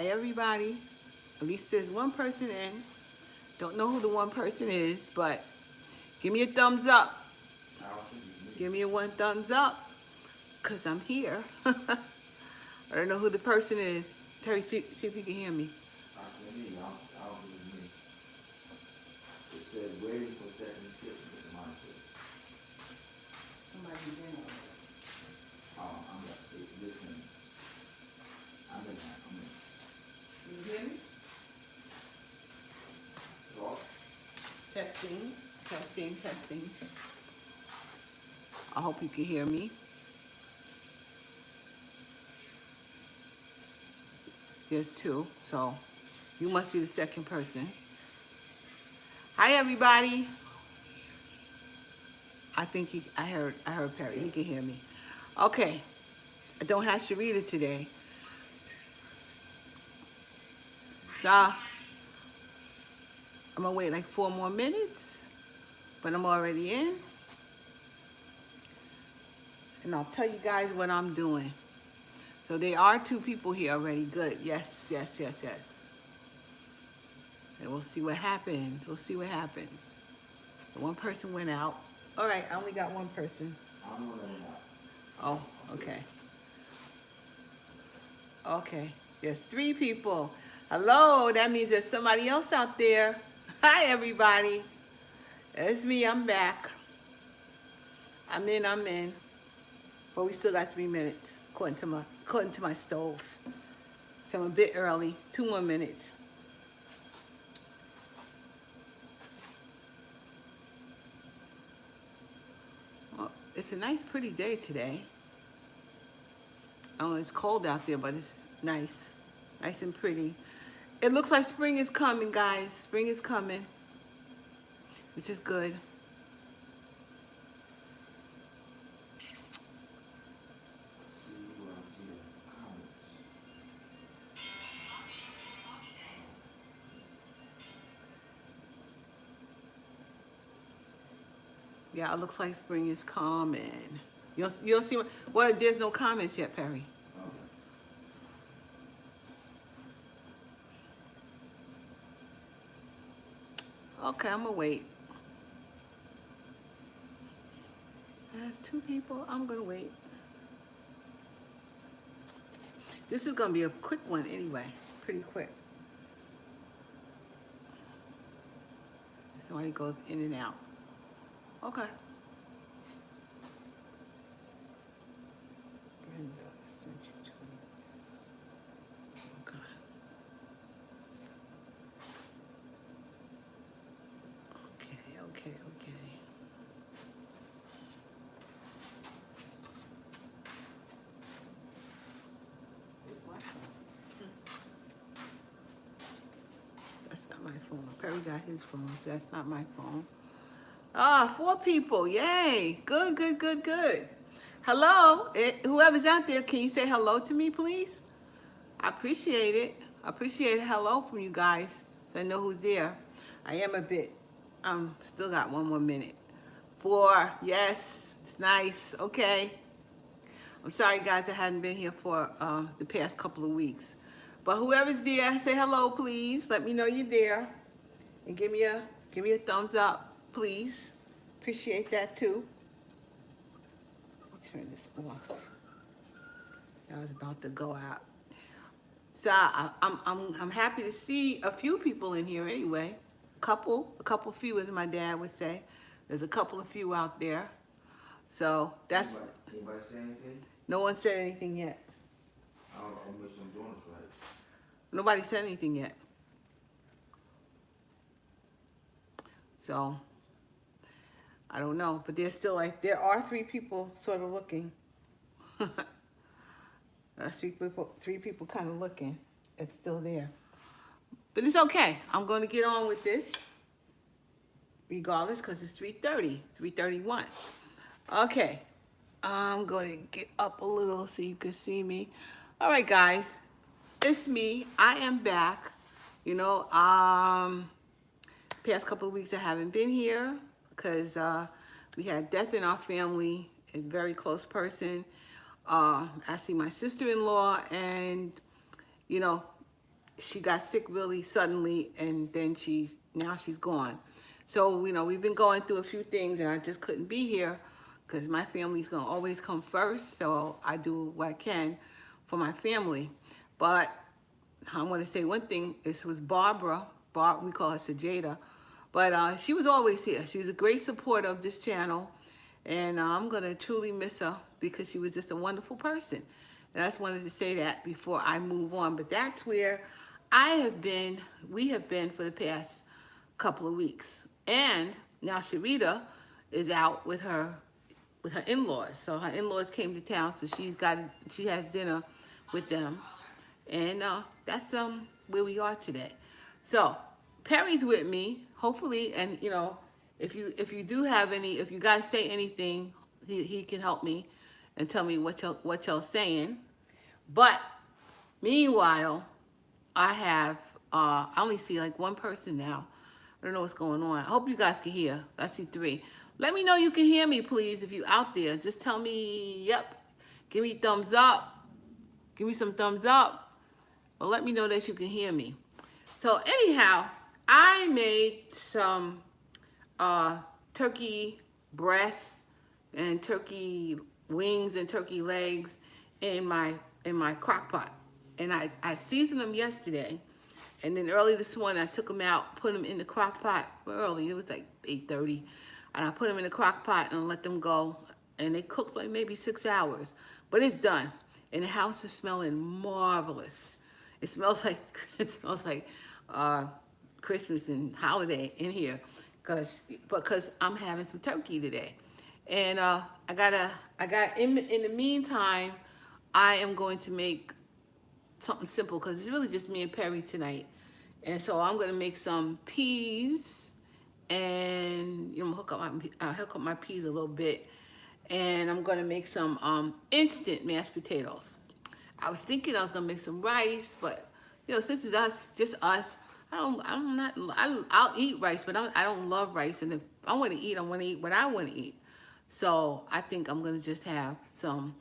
Hi everybody. At least there's one person in. Don't know who the one person is, but give me a thumbs up. Give me a one thumbs up, because I'm here. I don't know who the person is. Terry, see if you can hear me. Me, I'll be me. It said waiting for Stephanie's Kitchen with the monitor. Somebody's in on it. I'm listening. I'm in that. I'm in. Can you hear me? Talk. Testing, testing, testing. I hope you can hear me. There's two, so you must be the second person. Hi everybody. I think I heard Perry. He can hear me. Okay. I don't have Sharita today. So I'm gonna wait like 4 more minutes, but I'm already in. And I'll tell you guys what I'm doing. So there are 2 people here already. Good. Yes, yes, yes, yes. And we'll see what happens. We'll see what happens. The one person went out. All right, I only got one person. I'm the one that went out. Oh, okay. Okay. There's 3 people. Hello, that means there's somebody else out there. Hi, everybody. It's me. I'm back. I'm in. But we still got 3 minutes, according to my stove. So I'm a bit early. 2 more minutes. Well, it's a nice, pretty day today. Oh, it's cold out there, but it's nice. Nice and pretty. It looks like spring is coming, guys. Spring is coming, which is good. Yeah, it looks like spring is coming. You don't see what? Well, there's no comments yet, Perry. Okay, I'm gonna wait. That's 2 people. I'm gonna wait. This is gonna be a quick one anyway. Pretty quick. Somebody goes in and out. Okay. Brenda sent you 20. Okay. Okay. It's my phone. That's not my phone. Perry got his phone. So that's not my phone. 4 people. Yay. Good. Hello. Whoever's out there, can you say hello to me, please? I appreciate it. I appreciate a hello from you guys, so I know who's there. I am a bit. Still got 1 more minute. 4. Yes. It's nice. Okay. I'm sorry, guys, I hadn't been here for the past couple of weeks. But whoever's there, say hello, please. Let me know you're there. And give me a thumbs up, please. Appreciate that, too. I'll turn this off. I was about to go out. So I'm happy to see a few people in here anyway. A couple few, as my dad would say. There's a couple of few out there. So that's... Anybody say anything? No one said anything yet. I don't know which I'm doing it right. Nobody said anything yet. So, I don't know. But there's still there are 3 people sort of looking. That's 3 people kind of looking. It's still there. But it's okay. I'm going to get on with this. Regardless, because it's 3:30, 3:31. Okay. I'm going to get up a little so you can see me. All right, guys. It's me. I am back. You know, past couple of weeks I haven't been here because we had death in our family, a very close person. Actually, my sister-in-law, and, you know, she got sick really suddenly, and then now she's gone. So, you know, we've been going through a few things, and I just couldn't be here because my family's gonna always come first. So I do what I can for my family. But I want to say one thing. This was Barbara. We call her Sajada. But she was always here. She was a great supporter of this channel. And I'm going to truly miss her because she was just a wonderful person. And I just wanted to say that before I move on. But that's where we have been for the past couple of weeks. And now Sharita is out with her in-laws. So her in-laws came to town, so she has dinner with them. And that's where we are today. So Perry's with me, hopefully, and you know, if you do have any, if you guys say anything, he can help me and tell me what y'all saying. But meanwhile, I only see like one person now. I don't know what's going on. I hope you guys can hear. I see 3. Let me know you can hear me, please, if you out there. Just tell me, yep. Give me thumbs up. Give me some thumbs up. Or let me know that you can hear me. So anyhow, I made some turkey breasts and turkey wings and turkey legs in my crock pot. And I seasoned them yesterday. And then early this morning, I took them out, put them in the crock pot early. It was like 8:30. And I put them in the crock pot and let them go. And they cooked like maybe 6 hours. But it's done. And the house is smelling marvelous. It smells like Christmas and holiday in here, because I'm having some turkey today. And in the meantime, I am going to make something simple because it's really just me and Perry tonight. And so I'm going to make some peas, and you know, hook up my peas a little bit, and I'm going to make some instant mashed potatoes. I was thinking I was going to make some rice, but you know, since it's just us, I'll eat rice, but I don't love rice. And if I want to eat what I want to eat. So I think I'm going to just have some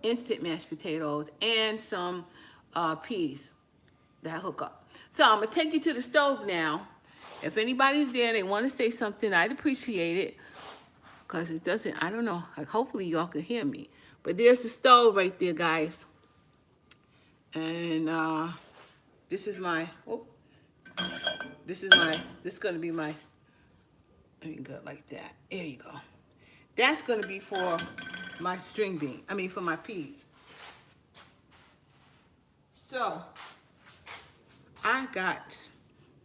instant mashed potatoes and some peas that I hook up. So I'm going to take you to the stove now. If anybody's there and they want to say something, I'd appreciate it. Because it doesn't, I don't know, like, hopefully y'all can hear me. But there's the stove right there, guys. And this is going to be my, let me go like that. There you go. That's going to be for my for my peas. So, I got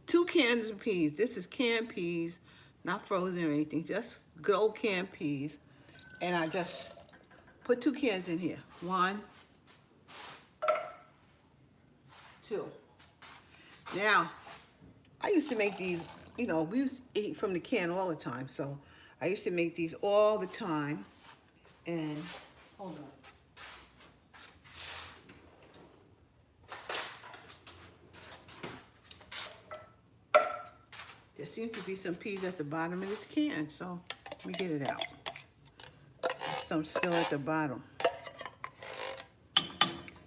2 cans of peas. This is canned peas, not frozen or anything, just good old canned peas. And I just put 2 cans in here. 1, 2. Now, I used to make these, you know, we used to eat from the can all the time. So I used to make these all the time. And, hold on. There seems to be some peas at the bottom of this can, so let me get it out. Some still at the bottom.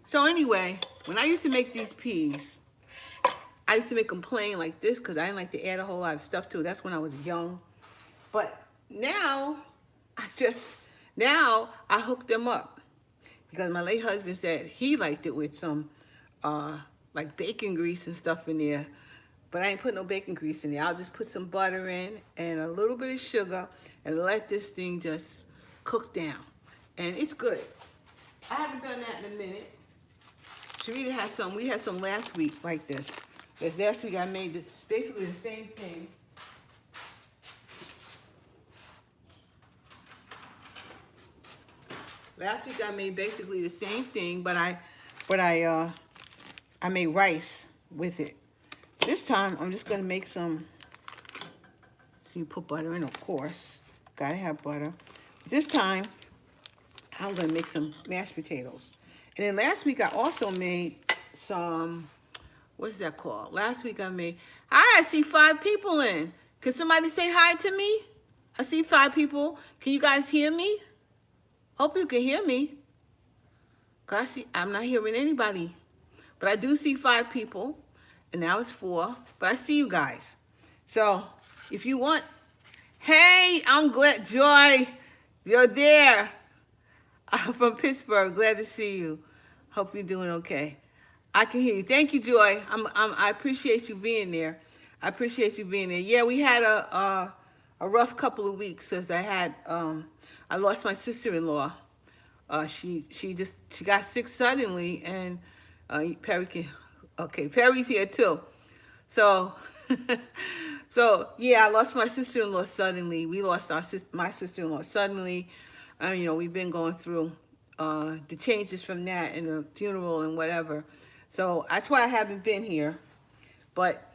So anyway, when I used to make these peas, I used to make them plain like this because I didn't like to add a whole lot of stuff to it. That's when I was young. But now, I hooked them up because my late husband said he liked it with some like bacon grease and stuff in there. But I ain't put no bacon grease in there. I'll just put some butter in and a little bit of sugar and let this thing just cook down. And it's good. I haven't done that in a minute. Sharita had some. We had some last week like this. Because last week I made this basically the same thing. Last week I made basically the same thing, but I made rice with it. This time, I'm just going to make some, so you put butter in, of course. Gotta have butter. This time, I'm going to make some mashed potatoes. And then last week, I also made some, what's that called? Last week, I see 5 people in. Can somebody say hi to me? I see 5 people. Can you guys hear me? Hope you can hear me. 'Cause I'm not hearing anybody. But I do see 5 people, and now it's 4. But I see you guys. So if you want, hey, I'm glad, Joy, you're there. I'm from Pittsburgh. Glad to see you. Hope you're doing okay. I can hear you. Thank you, Joy. I appreciate you being there. I appreciate you being there. Yeah, we had a rough couple of weeks since I lost my sister-in-law. She got sick suddenly, and Perry's here too. So yeah, I lost my sister-in-law suddenly. We lost my sister-in-law suddenly. We've been going through the changes from that and the funeral and whatever. So that's why I haven't been here. But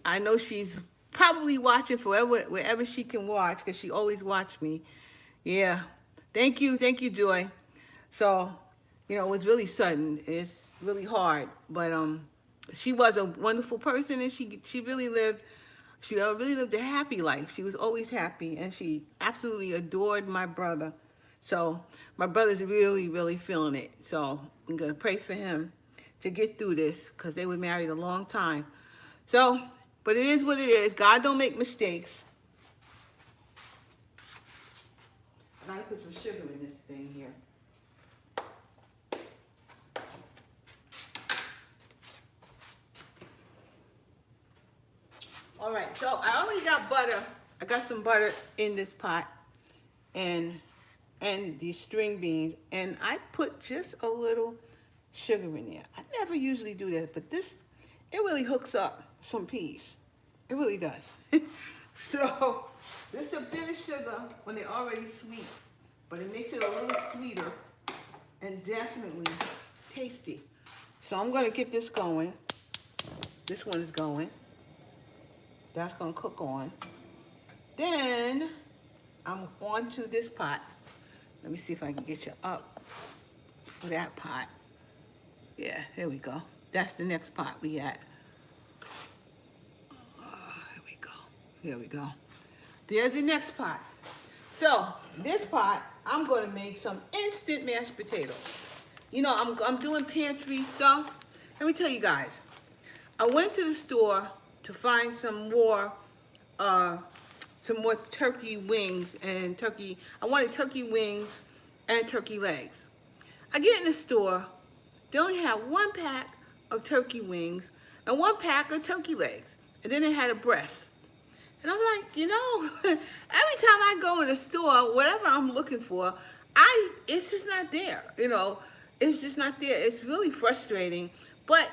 I know she's probably watching wherever she can watch, because she always watched me. Yeah. Thank you, Joy. So, it was really sudden. It's really hard, but she was a wonderful person, and she really lived. She really lived a happy life. She was always happy, and she absolutely adored my brother. So my brother's really, really feeling it. So I'm gonna pray for him to get through this, because they were married a long time. So, but it is what it is. God don't make mistakes. I gotta put some sugar in this thing here. All right, so I already got butter. I got some butter in this pot, and these string beans, and I put just a little sugar in there. I never usually do that, but it really hooks up some peas. It really does. So this is a bit of sugar when they're already sweet, but it makes it a little sweeter and definitely tasty. So I'm gonna get this going. This one is going. That's gonna cook on. Then I'm on to this pot. Let me see if I can get you up for that pot. Yeah, here we go. That's the next pot we got. Here we go. Here we go. There's the next pot. So this pot, I'm gonna make some instant mashed potatoes. I'm doing pantry stuff. Let me tell you guys. I went to the store to find some more turkey wings and turkey. I wanted turkey wings and turkey legs. I get in the store, they only have 1 pack of turkey wings and 1 pack of turkey legs. And then they had a breast. And I'm like, every time I go in the store, whatever I'm looking for, it's just not there. It's just not there. It's really frustrating. But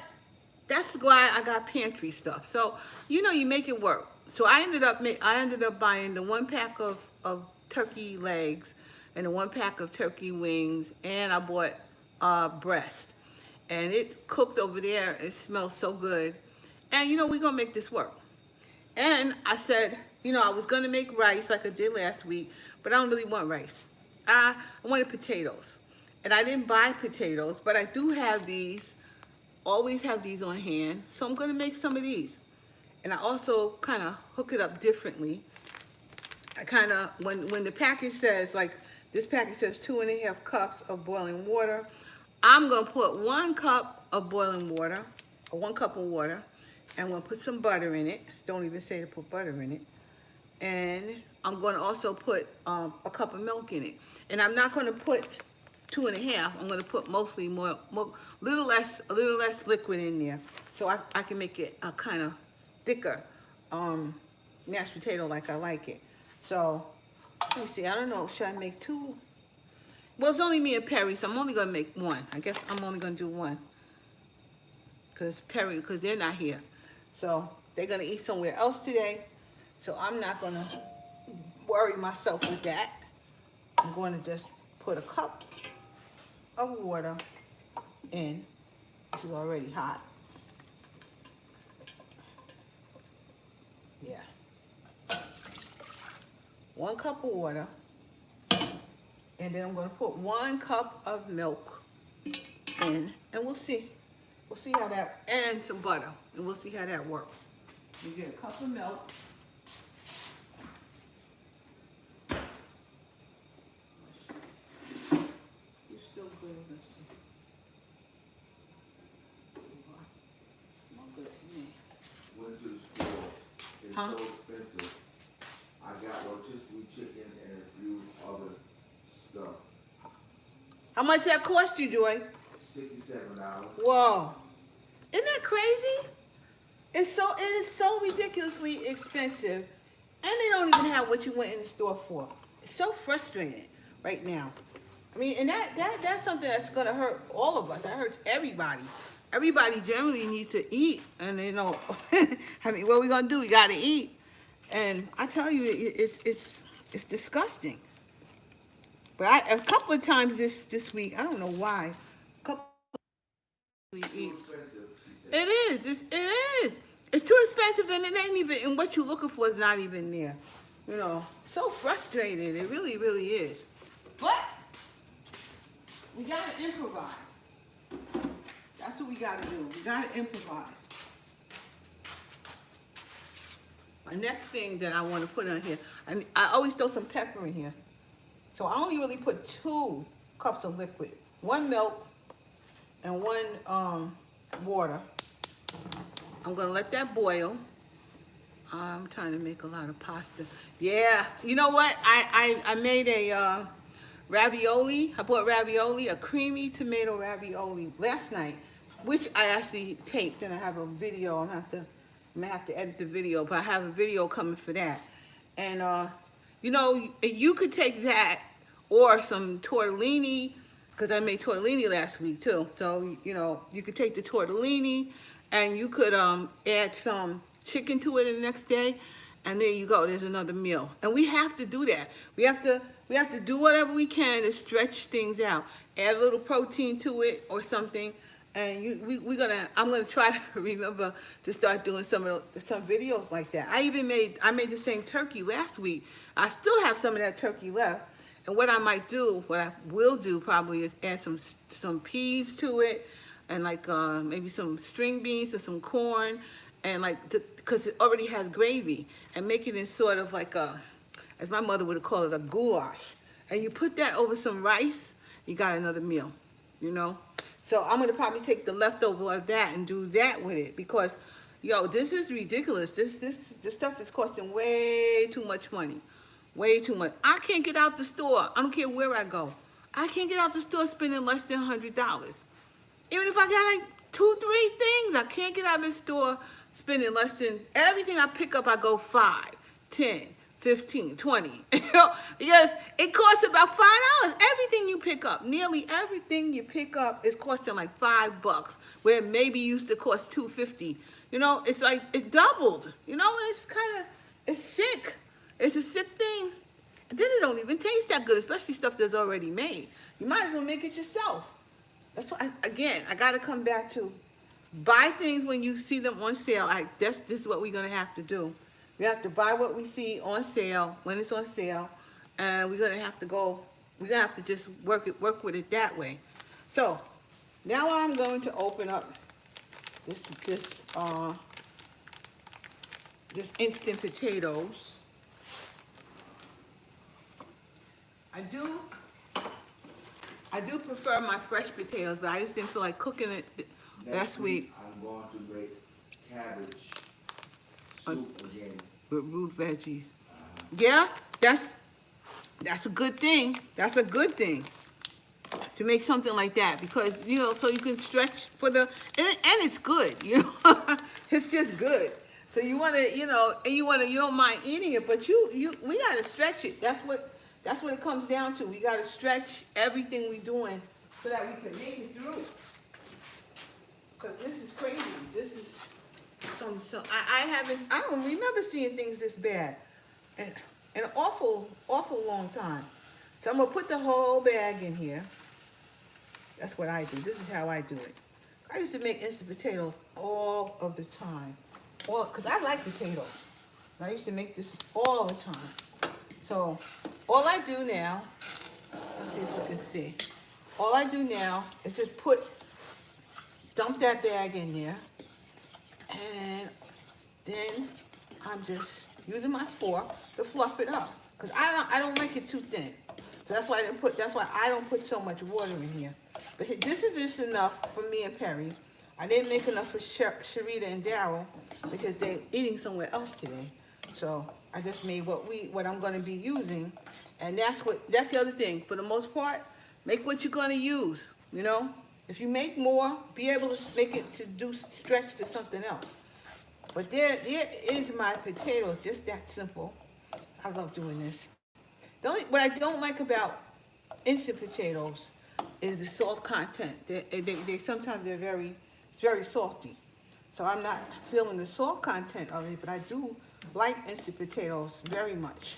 that's why I got pantry stuff. So, you make it work. So I ended up buying the 1 pack of turkey legs and the 1 pack of turkey wings, and I bought breast. And it's cooked over there. It smells so good. And we're gonna make this work. And I said, I was gonna make rice like I did last week, but I don't really want rice. I wanted potatoes. And I didn't buy potatoes, but I do have these. Always have these on hand, so I'm gonna make some of these. And I also kind of hook it up differently. I kind of, when the package says, like this package says 2.5 cups of boiling water, I'm gonna put 1 cup of boiling water, or 1 cup of water, and I'm gonna put some butter in it. Don't even say to put butter in it. And I'm gonna also put a cup of milk in it. And I'm not gonna put 2.5. I'm gonna put mostly more, little less liquid in there, so I can make it a kind of thicker mashed potato like I like it. So let me see. I don't know. Should I make 2? Well, it's only me and Perry, so I'm only gonna make 1. I guess I'm only gonna do 1 because they're not here, so they're gonna eat somewhere else today. So I'm not gonna worry myself with that. I'm going to just put a cup of water in. This is already hot. Yeah. 1 cup of water. And then I'm going to put 1 cup of milk in. And we'll see. We'll see how that, and some butter. And we'll see how that works. You get a cup of milk. You're still good. Let's see. It's Huh? so expensive. I got rotisserie chicken and a few other stuff. How much that cost you, Joy? $67. Whoa. Isn't that crazy? It is so ridiculously expensive, and they don't even have what you went in the store for. It's so frustrating right now. I mean, and that's something that's gonna hurt all of us. That hurts everybody. Everybody generally needs to eat, and you know, I mean, what we gonna do? We gotta eat, and I tell you, it's disgusting. But a couple of times this week, I don't know why, a couple we Too eat. expensive, he said. It is. It is. It's too expensive, and it ain't even. And what you're looking for is not even there. You know, so frustrated. It really, really is. But we gotta improvise. That's what we gotta do. We gotta improvise. My next thing that I want to put on here, I always throw some pepper in here. So I only really put 2 cups of liquid, 1 milk and 1 water. I'm gonna let that boil. I'm trying to make a lot of pasta. Yeah, you know what? I made a ravioli. I bought ravioli, a creamy tomato ravioli last night, which I actually taped, and I have a video. I'm gonna have to edit the video, but I have a video coming for that. And you know, you could take that or some tortellini, because I made tortellini last week too. So you know, you could take the tortellini, and you could add some chicken to it the next day, and there you go. There's another meal. And we have to do that. We have to do whatever we can to stretch things out. Add a little protein to it or something. And I'm gonna try to remember to start doing some videos like that. I made the same turkey last week. I still have some of that turkey left. And what I will do probably is add some peas to it, and like maybe some string beans or some corn, and like because it already has gravy, and make it in sort of like as my mother would call it, a goulash. And you put that over some rice, you got another meal, you know. So I'm gonna probably take the leftover of that and do that with it, because, yo, this is ridiculous. This stuff is costing way too much money, way too much. I can't get out the store. I don't care where I go. I can't get out the store spending less than $100. Even if I got like 2, 3 things, I can't get out of the store spending less than, everything I pick up, I go 5, 10, 15, 20. You know, because it costs about $5. Everything you pick up, nearly everything you pick up is costing like $5, where maybe used to cost $2.50. You know, it's like it doubled. You know, it's sick. It's a sick thing. And then it don't even taste that good, especially stuff that's already made. You might as well make it yourself. That's why, again, I got to come back to buy things when you see them on sale. This is what we're going to have to do. We have to buy what we see on sale when it's on sale, and we're going to have to just work with it that way. So now I'm going to open up this instant potatoes. I do prefer my fresh potatoes, but I just didn't feel like cooking it last week. I'm going to make cabbage soup again. With root veggies. Yeah, that's a good thing. That's a good thing to make something like that, because, you know, so you can stretch for the, and it's good, you know. It's just good. So you want to, you know, and you don't mind eating it, but we got to stretch it. That's what it comes down to. We got to stretch everything we're doing so that we can make it through. Because this is crazy. This is I don't remember seeing things this bad in an awful long time. So I'm gonna put the whole bag in here. That's what I do. This is how I do it. I used to make instant potatoes all of the time, because I like potatoes. I used to make this all the time. So all I do now, let's see if you can see. All I do now is just dump that bag in there, and then I'm just using my fork to fluff it up, because I don't like it too thin. So that's why I don't put so much water in here. But this is just enough for me and Perry. I didn't make enough for Sharita and Daryl because they're eating somewhere else today. So I just made what I'm gonna be using, and that's the other thing. For the most part, make what you're gonna use. You know, if you make more, be able to make it to do stretch to something else. But there is my potatoes, just that simple. I love doing this. What I don't like about instant potatoes is the salt content. They sometimes it's very salty. So I'm not feeling the salt content of it, but I do like instant potatoes very much.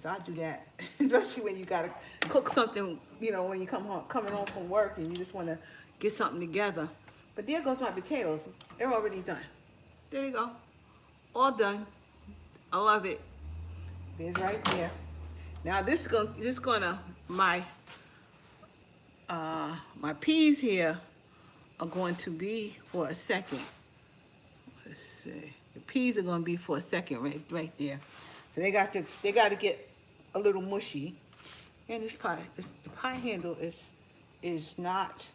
So I do that, especially when you gotta cook something, you know, when you coming home from work and you just wanna get something together. But there goes my potatoes. They're already done. There you go. All done. I love it. There's right there. Now my peas here are going to be for a second. Let's see. The peas are going to be for a second right there. So they got to get a little mushy. And the pie handle is not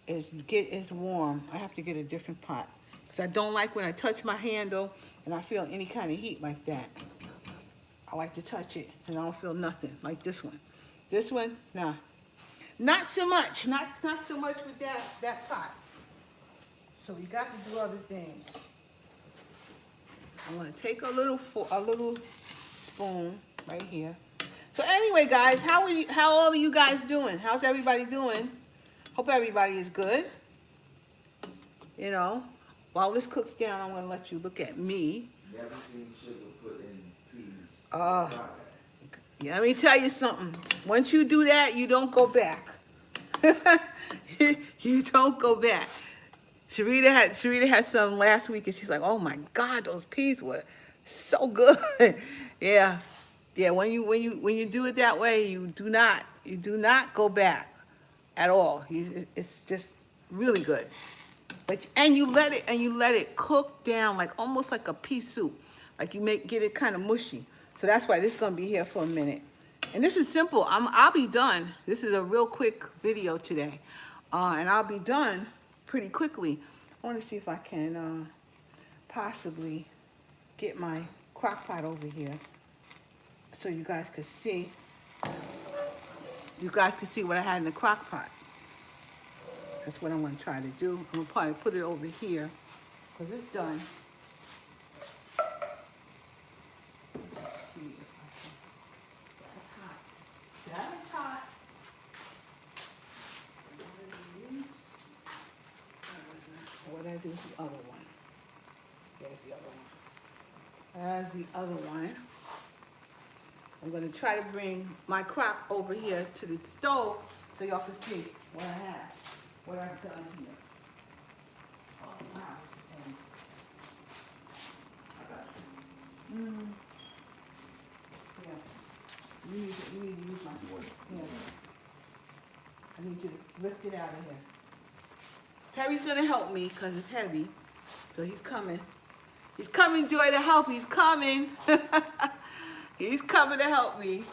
is warm. I have to get a different pot because I don't like when I touch my handle and I feel any kind of heat like that. I like to touch it and I don't feel nothing like this one. This one, nah. Not so much. Not so much with that pot. So we got to do other things. I'm gonna take a little spoon right here. So anyway, guys, how all are you guys doing? How's everybody doing? Hope everybody is good. You know, while this cooks down, I'm gonna let you look at me. Never seen sugar put in peas. Yeah, let me tell you something. Once you do that, you don't go back. You don't go back. Sharita had some last week, and she's like, "Oh my God, those peas were so good." Yeah. When you do it that way, you do not go back at all. It's just really good. And you let it cook down like almost like a pea soup. Like get it kind of mushy. So that's why this is gonna be here for a minute. And this is simple. I'll be done. This is a real quick video today, and I'll be done pretty quickly. I want to see if I can possibly get my crock pot over here so you guys could see. You guys can see what I had in the crock pot. That's what I'm going to try to do. I'm going to probably put it over here because it's done. Let's see if I can. That's hot. That is hot. What did I do with the other one? There's the other one. There's the other one. I'm going to try to bring my crock over here to the stove so y'all can see what I have, what I've done here. Oh, wow, this is heavy. Yeah. You need to use my sword. Yeah. I need you to lift it out of here. Perry's going to help me because it's heavy. So he's coming. He's coming, Joy, to help. He's coming. He's coming to help me.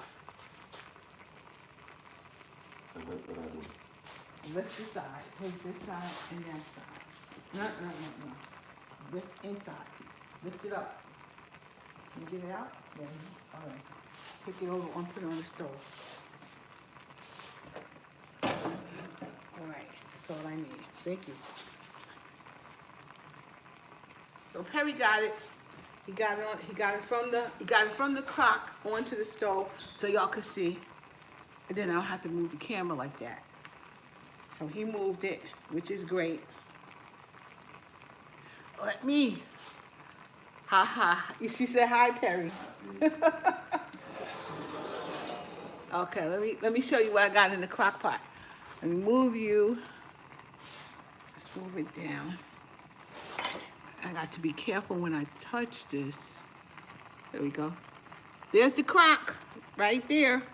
Lift this side. Take this side and that side. No. Lift inside. Lift it up. Can you get it out? Yes. All right. Take it over and put it on the stove. All right. That's all I need. Thank you. So Perry got it. He got it from the crock onto the stove so y'all could see. And then I don't have to move the camera like that. So he moved it, which is great. Let me. Ha ha. She said hi, Perry. Okay, let me show you what I got in the crock pot. Let me move you. Let's move it down. I got to be careful when I touch this. There we go. There's the crock right there.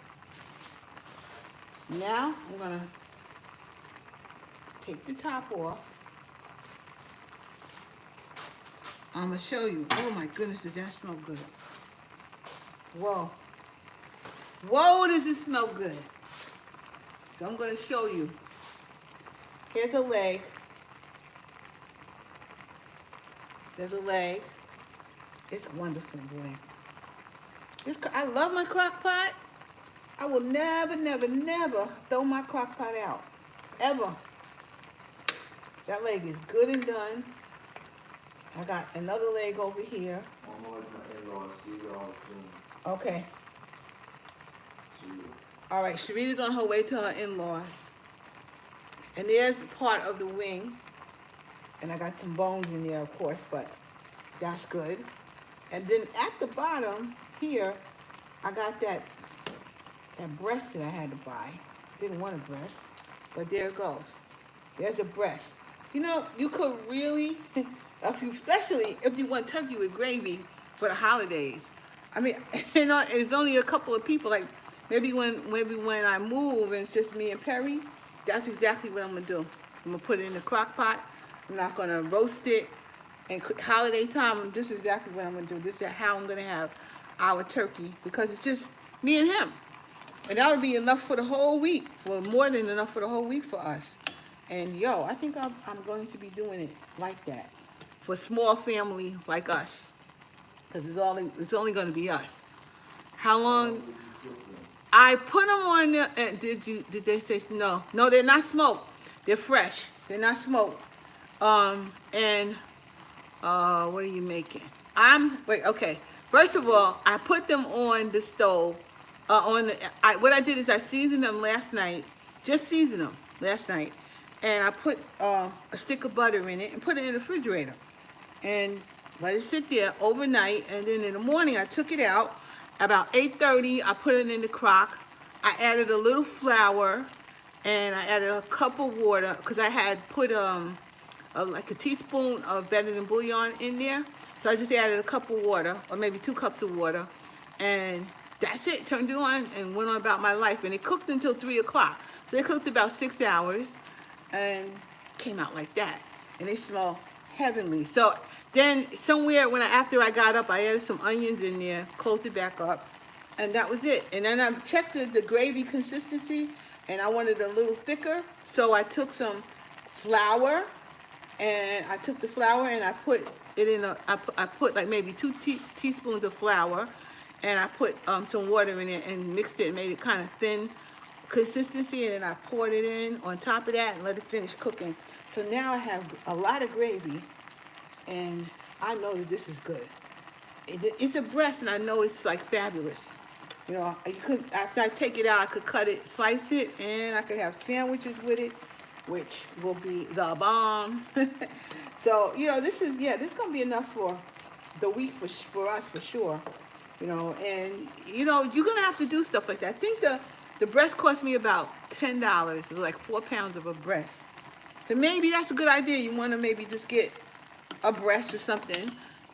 Now I'm gonna take the top off. I'm gonna show you. Oh my goodness, does that smell good? Whoa. Whoa, does it smell good? So I'm gonna show you. Here's a leg. There's a leg. It's wonderful, boy. I love my crock pot. I will never, never, never throw my crock pot out. Ever. That leg is good and done. I got another leg over here. I'm always my in-laws, see you all soon. Okay. See you. All right, Sharita's on her way to her in-laws. And there's part of the wing. And I got some bones in there, of course, but that's good. And then at the bottom here, I got that breast that I had to buy. Didn't want a breast, but there it goes. There's a breast. You know, you could really, especially if you want turkey with gravy for the holidays. I mean, you know, it's only a couple of people. Like maybe when I move and it's just me and Perry, that's exactly what I'm gonna do. I'm gonna put it in the crock pot. I'm not gonna roast it. And holiday time, this is exactly what I'm gonna do. This is how I'm gonna have our turkey because it's just me and him. And that'll be enough for the whole week, for more than enough for the whole week for us. And yo, I think I'm going to be doing it like that for a small family like us, because it's only going to be us. How long? I put them on there. Did they say no? No, they're not smoked. They're fresh. They're not smoked. And what are you making? Wait. Okay. First of all, I put them on the stove. What I did is I seasoned them last night. Just seasoned them last night. And I put a stick of butter in it and put it in the refrigerator. And let it sit there overnight. And then in the morning, I took it out. About 8:30, I put it in the crock. I added a little flour. And I added a cup of water. Because I had put like a teaspoon of better than bouillon in there. So I just added a cup of water. Or maybe 2 cups of water. And that's it. Turned it on and went on about my life. And it cooked until 3 o'clock. So it cooked about 6 hours. And came out like that. And they smell heavenly. So then somewhere after I got up, I added some onions in there, closed it back up, and that was it. And then I checked the gravy consistency, and I wanted it a little thicker. So I took some flour, and I put it in I put like maybe 2 teaspoons of flour, and I put some water in it and mixed it and made it kind of thin consistency, and then I poured it in on top of that and let it finish cooking. So now I have a lot of gravy, and I know that this is good. It's a breast, and I know it's like fabulous. You know, after I take it out, I could cut it, slice it, and I could have sandwiches with it, which will be the bomb. So, you know, this is gonna be enough for the week for us for sure. You know, and you know, you're gonna have to do stuff like that. I think the breast cost me about $10. It's like 4 pounds of a breast. So maybe that's a good idea. You want to maybe just get a breast or something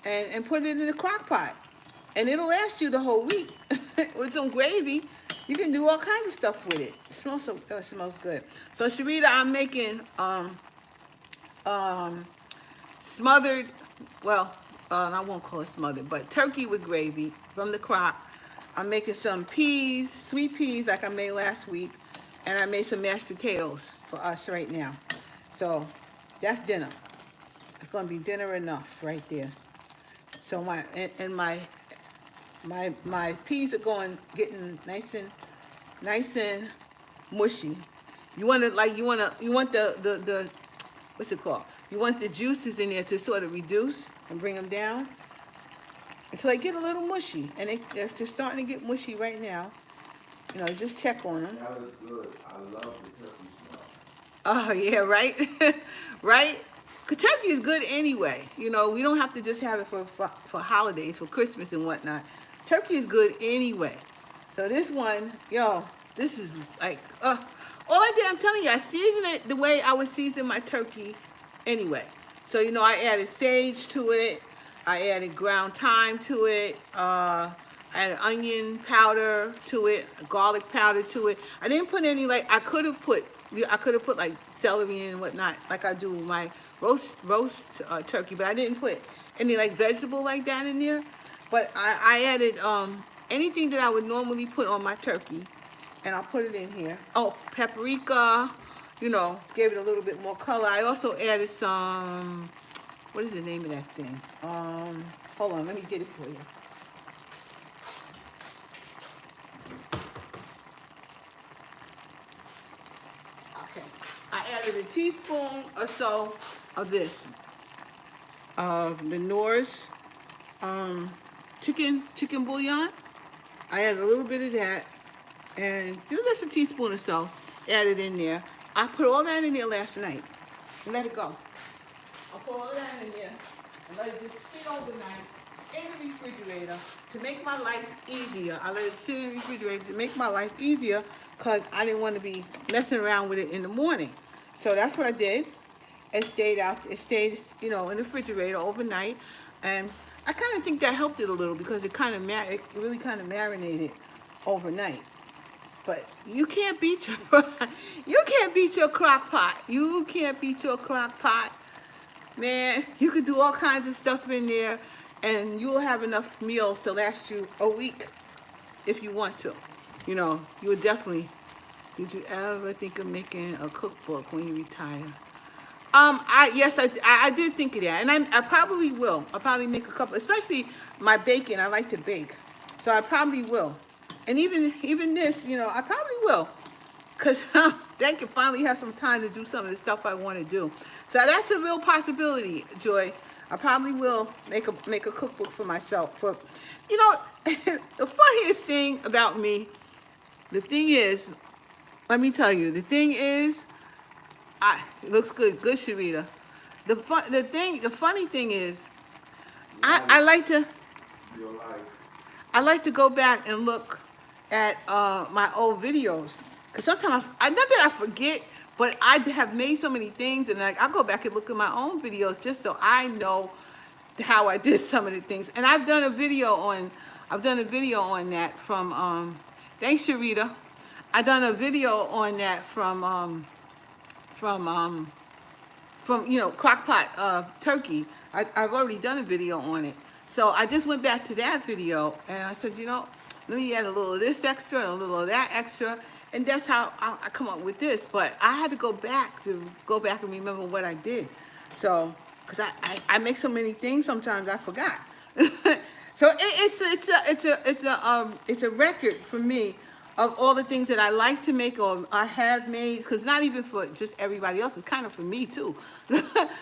and put it in the crock pot. And it'll last you the whole week. With some gravy, you can do all kinds of stuff with it. It smells good. So Sharita, I'm making smothered, well, I won't call it smothered, but turkey with gravy from the crock. I'm making some peas, sweet peas like I made last week, and I made some mashed potatoes for us right now. So that's dinner. It's gonna be dinner enough right there. So my peas are getting nice and mushy. You want the what's it called? You want the juices in there to sort of reduce and bring them down until they get a little mushy. And they're just starting to get mushy right now. You know, just check on them. That was good. I love the turkey smell. Oh, yeah, right? Right? Because turkey is good anyway. You know, we don't have to just have it for holidays, for Christmas and whatnot. Turkey is good anyway. So this one, yo, this is like, all I did, I'm telling you, I seasoned it the way I would season my turkey anyway. So, you know, I added sage to it. I added ground thyme to it. I added onion powder to it, garlic powder to it. I didn't put any, like, I could have put like celery and whatnot, like I do with my roast turkey, but I didn't put any like vegetable like that in there. But I added anything that I would normally put on my turkey, and I'll put it in here. Oh, paprika, you know, gave it a little bit more color. I also added some, what is the name of that thing? Hold on, let me get it for you. Okay. I added a teaspoon or so of this, of the Nor's chicken bouillon. I added a little bit of that, and just a teaspoon or so added in there. I put all that in there last night and let it go. I put all that in there and let it just sit overnight in the refrigerator to make my life easier. I let it sit in the refrigerator to make my life easier because I didn't want to be messing around with it in the morning. So that's what I did. It stayed, you know, in the refrigerator overnight, and I kind of think that helped it a little because it really kind of marinated overnight. But you can't beat your crock pot. You can't beat your crock pot. Man, you could do all kinds of stuff in there and you'll have enough meals to last you a week if you want to. You know, you would definitely, did you ever think of making a cookbook when you retire? Yes, I did think of that, and I probably will. I'll probably make a couple, especially my baking. I like to bake, so I probably will. And even this, you know, I probably will, because then I can finally have some time to do some of the stuff I want to do. So that's a real possibility, Joy. I probably will make a cookbook for myself. For, you know, the funniest thing about me, the thing is, let me tell you, the thing is, it looks good, Sharita. The funny thing is, I like to, Your life. I like to go back and look at my old videos, because sometimes not that I forget, but I have made so many things, and like I go back and look at my own videos just so I know how I did some of the things. And I've done a video on that from thanks, Sharita. I've done a video on that from you know, Crockpot turkey. I've already done a video on it. So I just went back to that video and I said, you know, let me add a little of this extra and a little of that extra. And that's how I come up with this. But I had to go back and remember what I did. So, because I make so many things sometimes I forgot. So it's a record for me of all the things that I like to make or I have made, because not even for just everybody else, it's kind of for me too.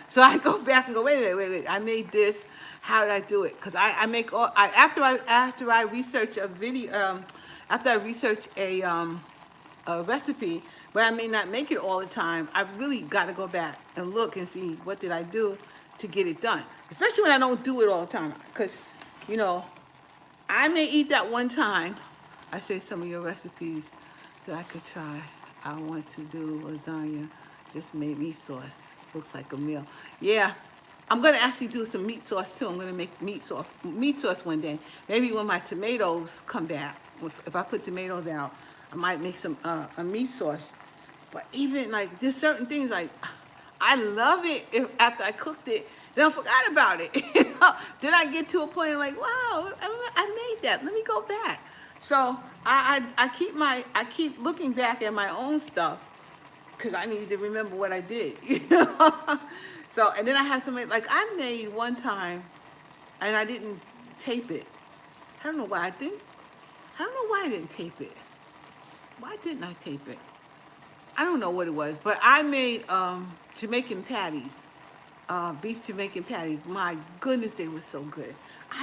So I go back and go, wait, I made this. How did I do it? Because I make all, after I research a video, after I research a recipe, but I may not make it all the time, I've really got to go back and look and see what did I do to get it done. Especially when I don't do it all the time, because, you know, I may eat that one time. I say some of your recipes that I could try. I want to do lasagna. Just made meat sauce. Looks like a meal. Yeah, I'm gonna actually do some meat sauce too. I'm gonna make meat sauce one day. Maybe when my tomatoes come back, if I put tomatoes out, I might make some a meat sauce. But even like there's certain things like I love it if after I cooked it, then I forgot about it. You know? Then I get to a point of like, wow, I made that. Let me go back. So I keep looking back at my own stuff because I need to remember what I did. You know? So and then I have something like I made one time, and I didn't tape it. I don't know why I didn't. I don't know why I didn't tape it. Why didn't I tape it? I don't know what it was, but I made Jamaican patties, beef Jamaican patties. My goodness, they were so good.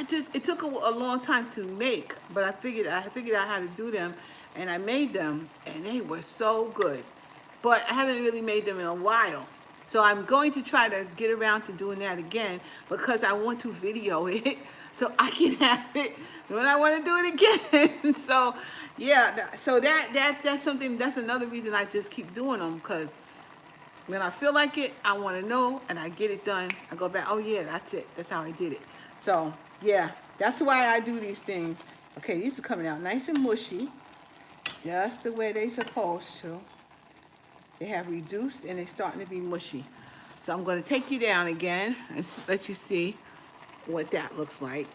It took a long time to make, but I figured out how to do them, and I made them, and they were so good. But I haven't really made them in a while. So I'm going to try to get around to doing that again because I want to video it so I can have it when I want to do it again. So yeah, so that's something, that's another reason I just keep doing them, because when I feel like it, I want to know, and I get it done. I go back, oh yeah, that's it. That's how I did it. So yeah, that's why I do these things. Okay, these are coming out nice and mushy, just the way they're supposed to. They have reduced and they're starting to be mushy. So I'm going to take you down again and let you see what that looks like.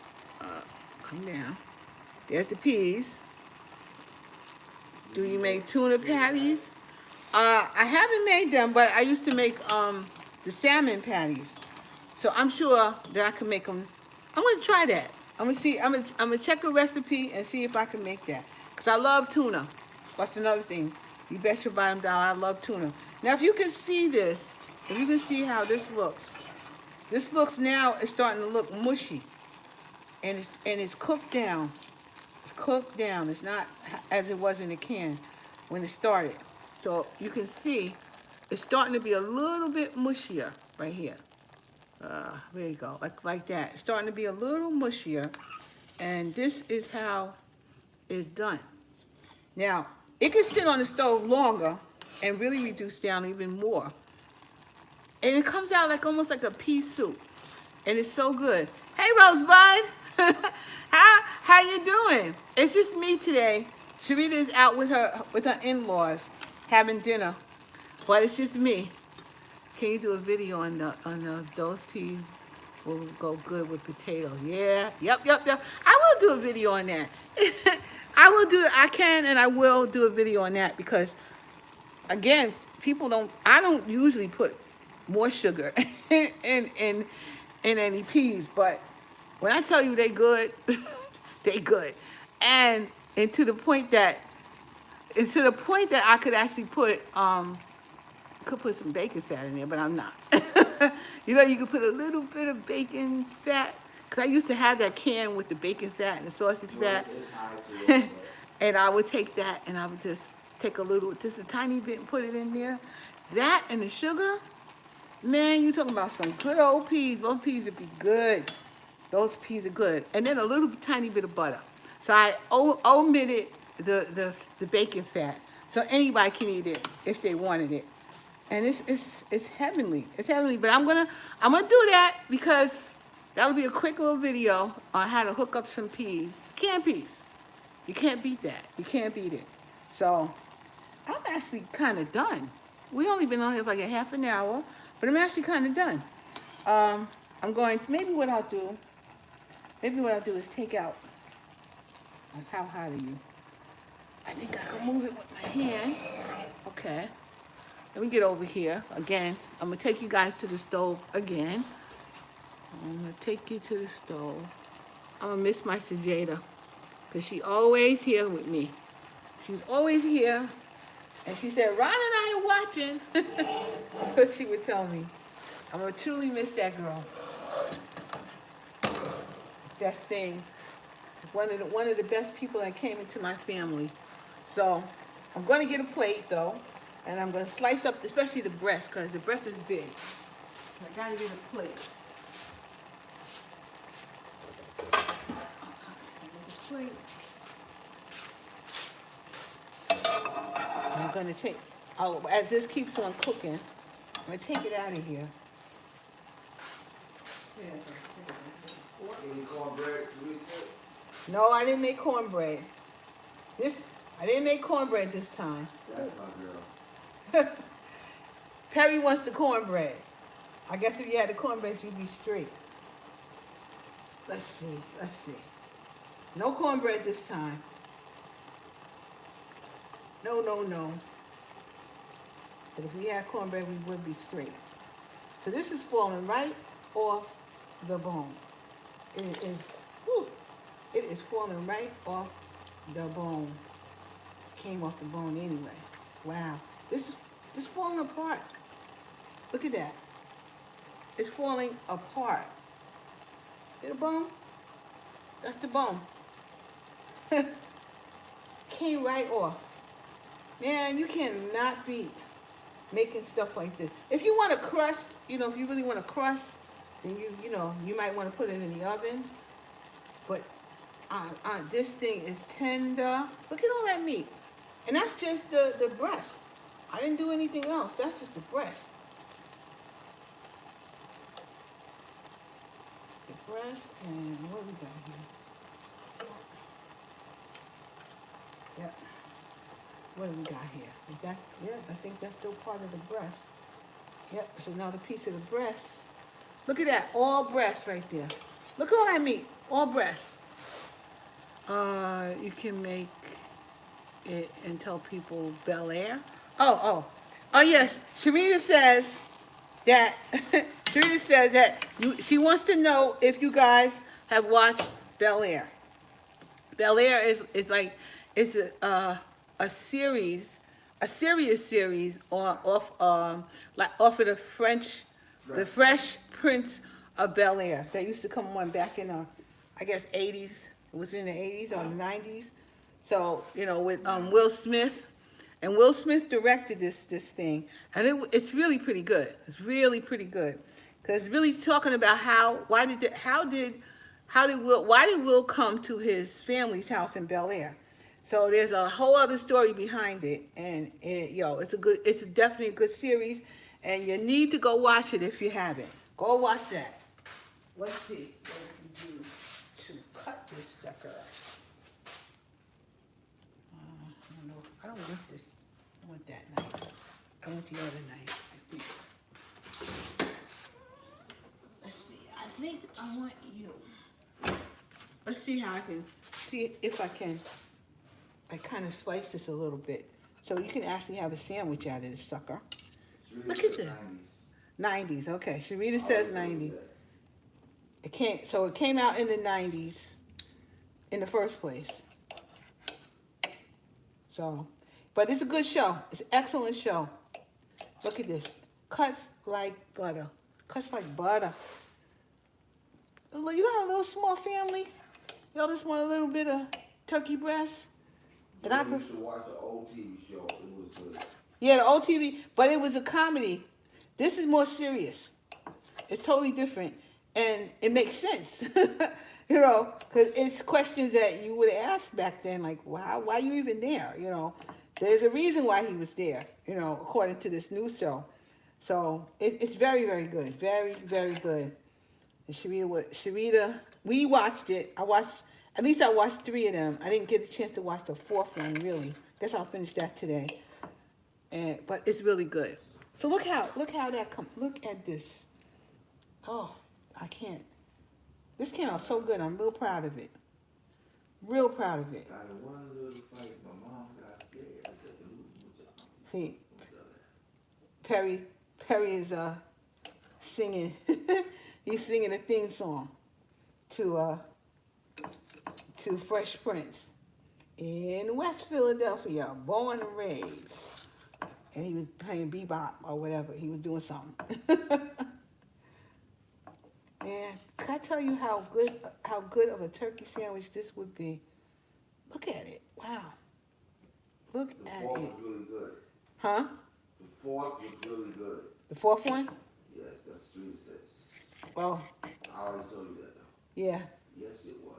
Come down. There's the peas. Do you make tuna patties? I haven't made them, but I used to make the salmon patties. So I'm sure that I can make them I'm gonna try that. I'm gonna see. I'm gonna check a recipe and see if I can make that. Cause I love tuna. That's another thing. You bet your bottom dollar I love tuna. Now, if you can see this, if you can see how this looks now. It's starting to look mushy, and it's cooked down. It's cooked down. It's not as it was in the can when it started. So you can see it's starting to be a little bit mushier right here. There you go, like that. It's starting to be a little mushier, and this is how it's done. Now, it can sit on the stove longer and really reduce down even more. And it comes out like almost like a pea soup, and it's so good. Hey, Rosebud, how you doing? It's just me today. Sharita's out with her in-laws having dinner, but it's just me. Can you do a video on those peas will go good with potatoes? Yeah, yep. I will do a video on that. I can and I will do a video on that because, again, I don't usually put more sugar in any peas, but when I tell you they good, they good. And to the point that I could actually put some bacon fat in there, but I'm not. You know, you could put a little bit of bacon fat, because I used to have that can with the bacon fat and the sausage fat. And I would take that and I would just take just a tiny bit and put it in there. That and the sugar, man, you talking about some good old peas. Those peas would be good. Those peas are good. And then a little tiny bit of butter. So I omitted the bacon fat, so anybody can eat it if they wanted it. And it's heavenly. It's heavenly. But I'm gonna do that because that'll be a quick little video on how to hook up some peas. Canned peas. You can't beat that. You can't beat it. So I'm actually kind of done. We only been on here for like a half an hour, but I'm actually kind of done. Maybe what I'll do is take out. How hot are you? I think I can move it with my hand. Okay. Let me get over here. Again, I'm going to take you guys to the stove again. I'm going to take you to the stove. I'm going to miss my Sajada because she's always here with me. She's always here. And she said, Ron and I are watching. Because she would tell me. I'm going to truly miss that girl. Best thing. One of the best people that came into my family. So I'm going to get a plate though, and I'm going to slice up, especially the breast, because the breast is big. I got to get a plate. I'm going to take, as this keeps on cooking, I'm going to take it out of here. Any cornbread? No, I didn't make cornbread. I didn't make cornbread this time. That's my girl. Perry wants the cornbread. I guess if you had the cornbread, you'd be straight. Let's see. No cornbread this time. No. But if we had cornbread, we would be straight. So this is falling right off the bone. It is falling right off the bone. Came off the bone anyway. Wow. This is falling apart. Look at that. It's falling apart. See the bone? That's the bone. Came right off. Man, you cannot be making stuff like this. If you want a crust, if you really want a crust, then you might want to put it in the oven. But this thing is tender. Look at all that meat. And that's just the breast. I didn't do anything else. That's just the breast. The breast and what we got here? Yep. What do we got here? Is that, yeah, I think that's still part of the breast. Yep, it's another piece of the breast. Look at that, all breast right there. Look at all that meat, all breast. You can make it and tell people Bel Air. Oh yes, Sharita says that, she wants to know if you guys have watched Bel Air. Bel Air is like it's a series, a serious series on off like off of the Fresh Prince of Bel Air that used to come on back in I guess 80s. It was in the 80s or the 90s. So you know with Will Smith, and Will Smith directed this thing, and it's really pretty good. It's really pretty good because it's really talking about why did Will come to his family's house in Bel Air. So there's a whole other story behind it, and it's definitely a good series, and you need to go watch it if you haven't. Go watch that. Let's see what we can do to cut this sucker. I don't know. I don't want this. I want that knife. I want the other knife. I think. Let's see. I think I want you. Let's see how I can see if I can. I kind of slice this a little bit, so you can actually have a sandwich out of this sucker. Look at that. 90s. Okay. Sharita says 90. It came out in the 90s, in the first place. So, but it's a good show. It's an excellent show. Look at this. Cuts like butter. Cuts like butter. You got a little small family. Y'all just want a little bit of turkey breast. And I used to watch the old TV show. It was good. Yeah, the old TV, but it was a comedy. This is more serious. It's totally different, and it makes sense. You know, because it's questions that you would ask back then, like, wow, why are you even there? You know, there's a reason why he was there, you know, according to this new show. So it's very, very good. Very, very good. And Sharita, we watched it. I watched 3 of them. I didn't get a chance to watch the 4th one, really. Guess I'll finish that today. But it's really good. So look how that comes. Look at this. Oh, I can't. This came out so good. I'm real proud of it. Real proud of it. Got in one little fight. My mom got scared. I said, "Ooh, See, Perry is singing. He's singing a theme song to Fresh Prince in West Philadelphia, born and raised. And he was playing bebop or whatever. He was doing something. Man, can I tell you how good of a turkey sandwich this would be? Look at it. Wow. Look at it. The 4th was really good. Huh? The 4th was really good. The 4th one? Yes, that's 3 to 6. Well, I always told you that, though. yeah. Yes, it was.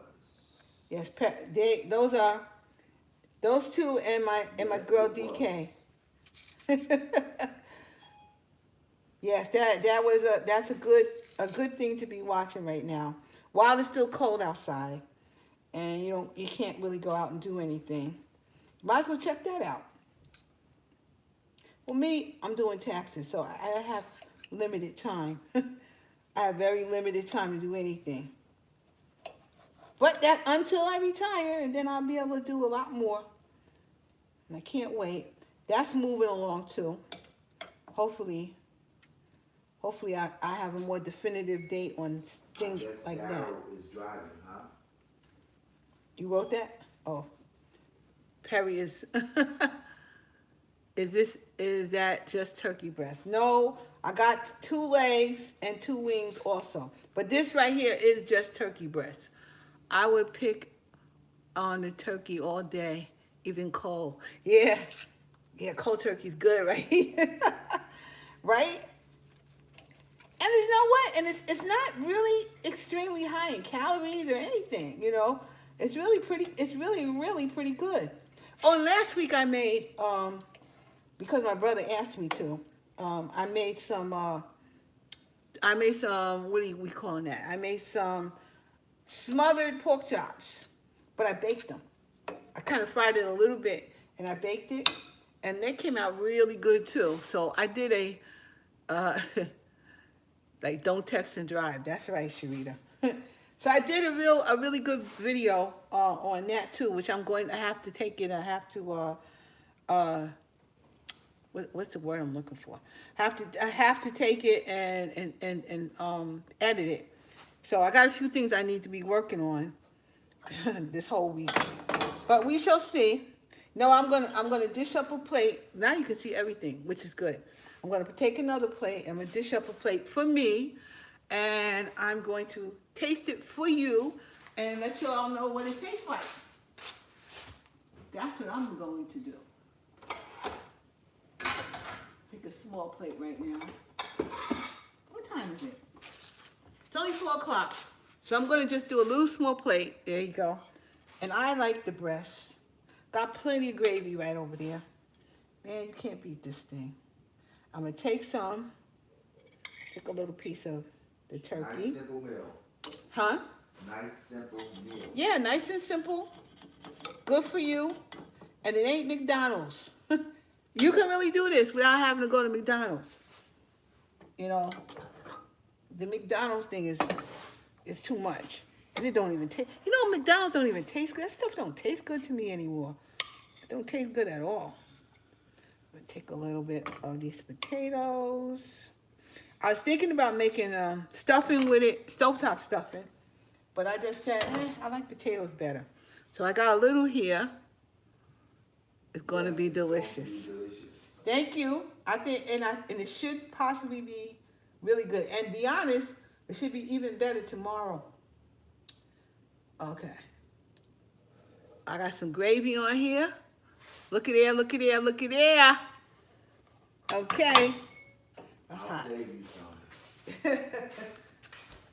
Yes, those two and my girl DK. Yes, that's a good thing to be watching right now while it's still cold outside, and you can't really go out and do anything. Might as well check that out. Well, me, I'm doing taxes, so I have limited time. I have very limited time to do anything. But that until I retire, and then I'll be able to do a lot more. And I can't wait. That's moving along too. Hopefully I have a more definitive date on things like that. Daryl is driving, huh? You wrote that? Oh. Perry is is that just turkey breast? No, I got 2 legs and 2 wings also. But this right here is just turkey breast. I would pick on the turkey all day, even cold. Yeah, cold turkey's good, right? Right? And you know what? And it's not really extremely high in calories or anything, you know. It's really really pretty good. Oh, and last week I made, because my brother asked me to, I made some, what are we calling that? I made some smothered pork chops, but I baked them. I kind of fried it a little bit, and I baked it, and they came out really good too. So I did a, like, don't text and drive. That's right, Sharita. So I did a really good video on that too, which I'm going to have to take it. I have to, what's the word I'm looking for? I have to take it and edit it. So I got a few things I need to be working on this whole week. But we shall see. No, I'm gonna dish up a plate. Now you can see everything, which is good. I'm gonna take another plate. I'm gonna dish up a plate for me, and I'm going to taste it for you and let you all know what it tastes like. That's what I'm going to do. Pick a small plate right now. What time is it? It's only 4 o'clock. So I'm gonna just do a little small plate. There you go. And I like the breast. Got plenty of gravy right over there. Man, you can't beat this thing. I'm gonna take some. Take a little piece of the turkey. Nice simple meal. Huh? Nice simple meal. Yeah, nice and simple. Good for you. And it ain't McDonald's. You can really do this without having to go to McDonald's. You know, the McDonald's thing is too much. And it don't even taste, you know, McDonald's don't even taste good. That stuff don't taste good to me anymore. It don't taste good at all. I'm gonna take a little bit of these potatoes. I was thinking about making stuffing with it, stovetop stuffing. But I just said, I like potatoes better. So I got a little here. It's going to be delicious. Thank you. I think, and it should possibly be really good. And be honest, it should be even better tomorrow. Okay. I got some gravy on here. Look at there, look at there, look at there. Okay. That's hot. I'll save you some.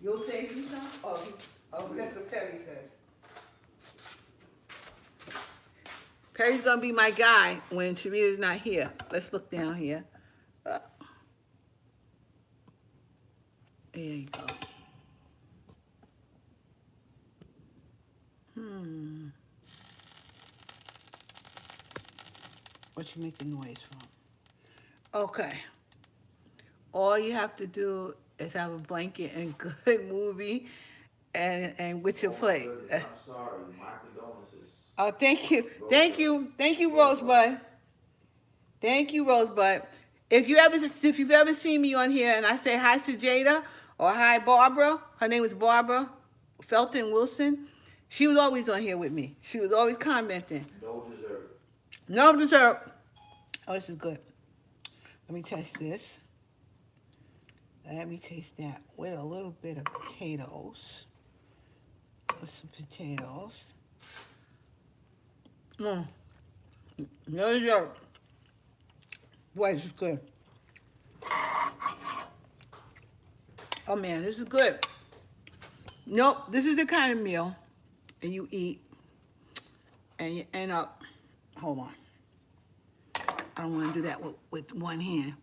You'll save you some? Oh, that's what Perry says. Perry's gonna be my guy when Sharita's not here. Let's look down here. There you go. What you make the noise from? Okay. All you have to do is have a blanket and good movie and with your plate. I'm sorry, my condolences. Oh, thank you. Thank you. Thank you, Rosebud. Thank you, Rosebud. If you've ever seen me on here and I say hi Sajada or hi Barbara, her name was Barbara Felton Wilson. She was always on here with me. She was always commenting. No dessert. No dessert. Oh, this is good. Let me taste this. Let me taste that with a little bit of potatoes. With some potatoes. No dessert. Boy, this is good. Oh man, this is good. Nope, this is the kind of meal that you eat and you end up, hold on. I don't want to do that with one hand.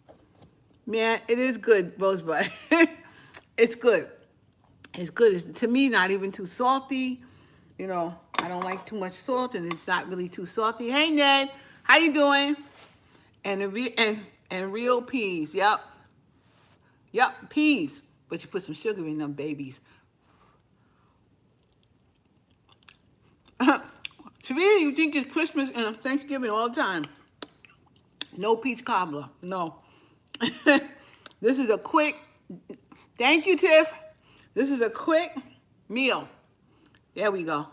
Man, it is good, Rosebud. It's good. It's good. It's, to me, not even too salty. You know, I don't like too much salt, and it's not really too salty. Hey, Ned, how you doing? And real peas. Yep, peas. But you put some sugar in them babies. Shavita, you think it's Christmas and Thanksgiving all the time. No peach cobbler. No. This is a quick, thank you, Tiff. This is a quick meal. There we go.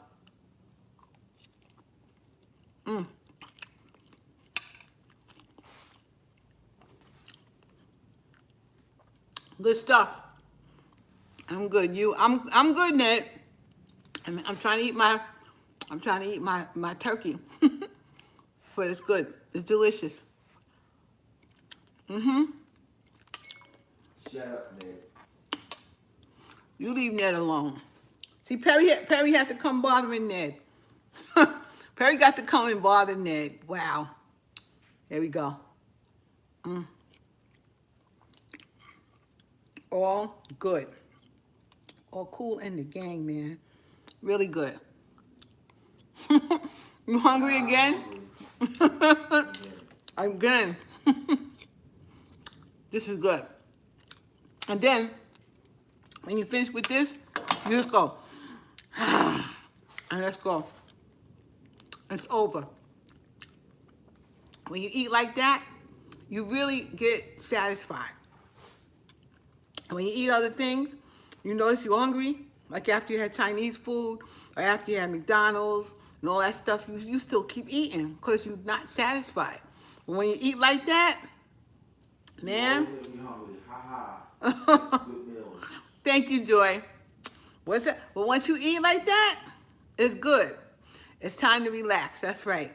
Good stuff. I'm good. I'm good, Ned. I'm trying to eat my turkey. But it's good. It's delicious. Shut up, Ned. You leave Ned alone. See, Perry had to come bothering Ned. Perry got to come and bother Ned. Wow. There we go. All good. All cool in the gang, man. Really good. You hungry again? Again. This is good. And then, when you finish with this, you just go. And let's go. It's over. When you eat like that, you really get satisfied. When you eat other things, You notice you're hungry, like after you had Chinese food or after you had McDonald's and all that stuff, you still keep eating because you're not satisfied. But when you eat like that, man. You always make me hungry. Ha ha. Good meals. Thank you, Joy. What's that? But once you eat like that, it's good. It's time to relax. That's right.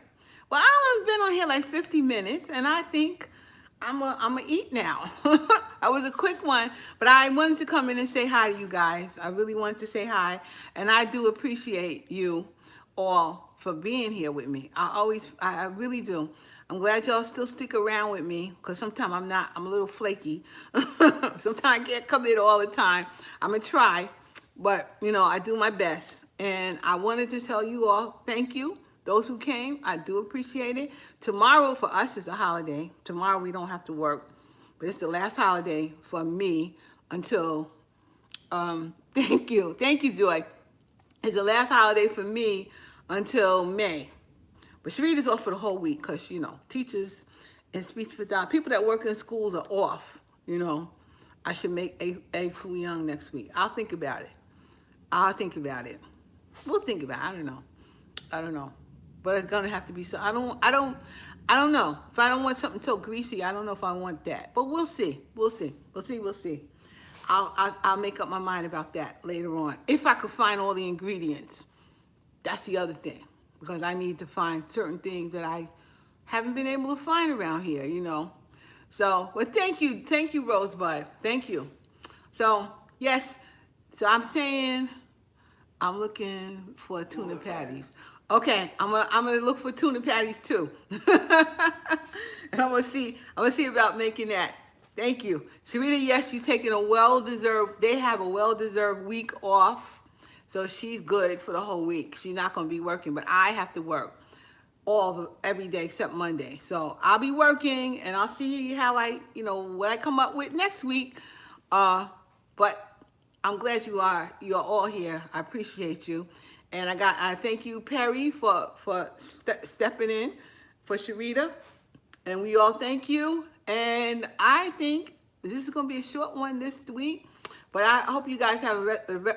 Well, I've been on here like 50 minutes, and I think I'm a eat now. That was a quick one, but I wanted to come in and say hi to you guys. I really wanted to say hi, and I do appreciate you all for being here with me. I really do. I'm glad y'all still stick around with me, because sometimes I'm a little flaky. Sometimes I can't come in all the time. I'm going to try, but, I do my best. And I wanted to tell you all, thank you. Those who came, I do appreciate it. Tomorrow for us is a holiday. Tomorrow we don't have to work, but it's the last holiday for me until, thank you, Joy. It's the last holiday for me until May. But Sharita's off for the whole week because, teachers and speech pathologists, people that work in schools are off, I should make a Fu Young next week. I'll think about it. We'll think about it. I don't know. But it's gonna have to be so. I don't know. If I don't want something so greasy, I don't know if I want that. But we'll see. I'll make up my mind about that later on. If I could find all the ingredients. That's the other thing. Because I need to find certain things that I haven't been able to find around here, So, well, thank you, Rosebud. Thank you. So, yes. So I'm saying I'm looking for tuna patties. Okay, I'm gonna look for tuna patties too. And I'm gonna see about making that. Thank you. Sharita, yes, she's taking they have a well-deserved week off. So she's good for the whole week. She's not gonna be working, but I have to work every day except Monday. So I'll be working and I'll see how what I come up with next week. But I'm glad you're all here. I appreciate you. And I thank you, Perry, for stepping in for Sharita. And we all thank you. And I think this is going to be a short one this week. But I hope you guys have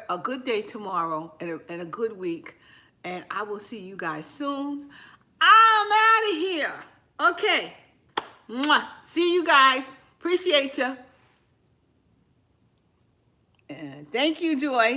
a good day tomorrow and a good week. And I will see you guys soon. I'm out of here. Okay. Mwah. See you guys. Appreciate you. And thank you, Joy.